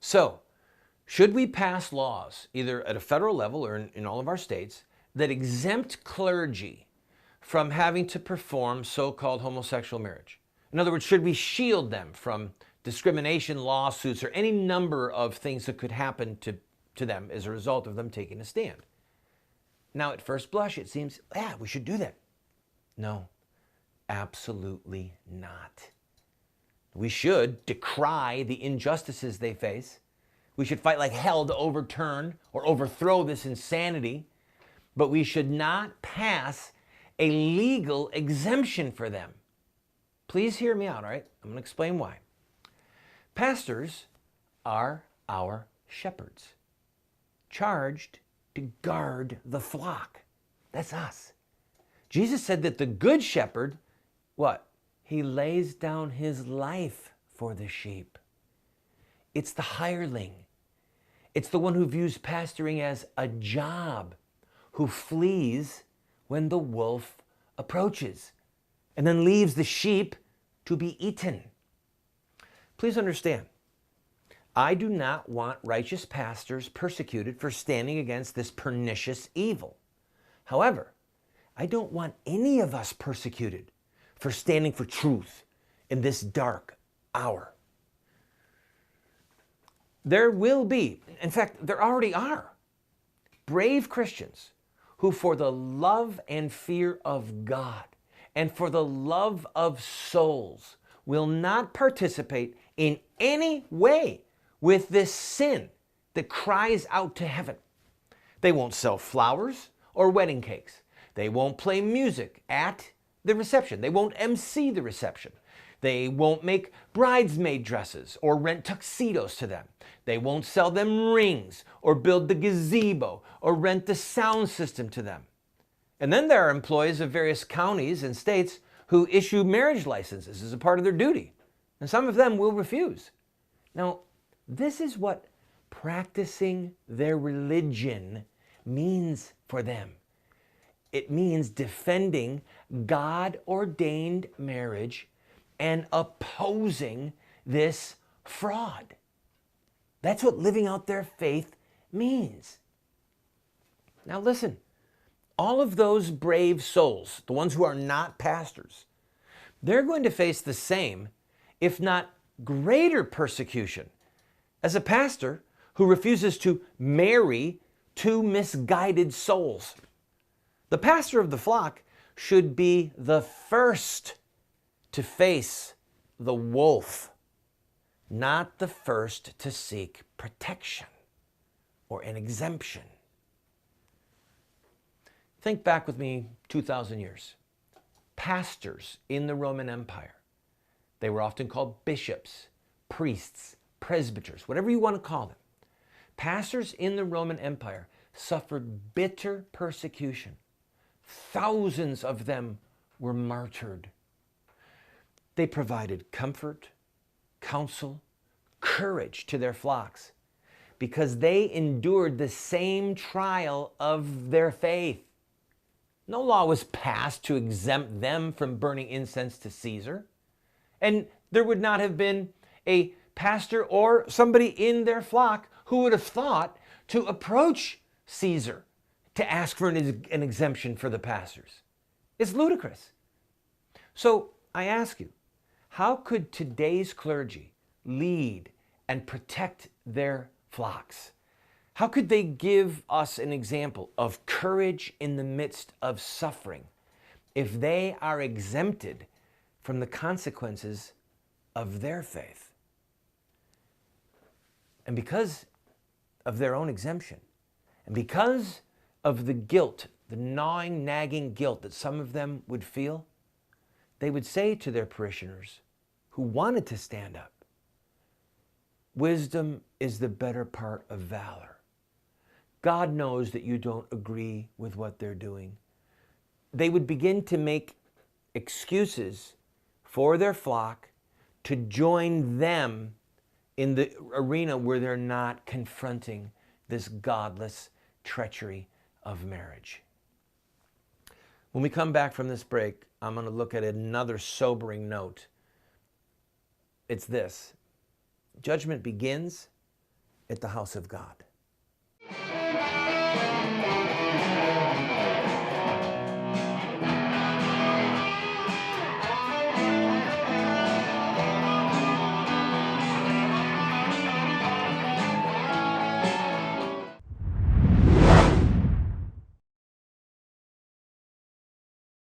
So, should we pass laws, either at a federal level or in all of our states, that exempt clergy from having to perform so-called homosexual marriage? In other words, should we shield them from discrimination lawsuits or any number of things that could happen to them as a result of them taking a stand? Now, at first blush, it seems, yeah, we should do that. No, absolutely not. We should decry the injustices they face. We should fight like hell to overturn or overthrow this insanity, but we should not pass a legal exemption for them. Please hear me out, all right? I'm going to explain why. Pastors are our shepherds, charged to guard the flock. That's us. Jesus said that the good shepherd, what? He lays down his life for the sheep. It's the hireling. It's the one who views pastoring as a job, who flees when the wolf approaches and then leaves the sheep to be eaten. Please understand, I do not want righteous pastors persecuted for standing against this pernicious evil. However, I don't want any of us persecuted for standing for truth in this dark hour. There will be, in fact, there already are, brave Christians who, for the love and fear of God and for the love of souls, will not participate in any way with this sin that cries out to heaven. They won't sell flowers or wedding cakes. They won't play music at the reception. They won't MC the reception. They won't make bridesmaid dresses or rent tuxedos to them. They won't sell them rings or build the gazebo or rent the sound system to them. And then there are employees of various counties and states who issue marriage licenses as a part of their duty. And some of them will refuse. Now, this is what practicing their religion means for them. It means defending God-ordained marriage and opposing this fraud. That's what living out their faith means. Now listen, all of those brave souls, the ones who are not pastors, they're going to face the same, if not greater persecution as a pastor who refuses to marry two misguided souls. The pastor of the flock should be the first to face the wolf, not the first to seek protection or an exemption. Think back with me 2,000 years. Pastors in the Roman Empire, they were often called bishops, priests, presbyters, whatever you want to call them. Pastors in the Roman Empire suffered bitter persecution. Thousands of them were martyred. They provided comfort, counsel, courage to their flocks because they endured the same trial of their faith. No law was passed to exempt them from burning incense to Caesar. And there would not have been a pastor or somebody in their flock who would have thought to approach Caesar to ask for an exemption for the pastors. It's ludicrous. So I ask you, how could today's clergy lead and protect their flocks? How could they give us an example of courage in the midst of suffering if they are exempted from the consequences of their faith? And because of their own exemption, and because of the guilt, the gnawing, nagging guilt that some of them would feel, they would say to their parishioners who wanted to stand up, "Wisdom is the better part of valor. God knows that you don't agree with what they're doing." They would begin to make excuses for their flock to join them in the arena where they're not confronting this godless treachery of marriage. When we come back from this break, I'm going to look at another sobering note. It's this: judgment begins at the house of God.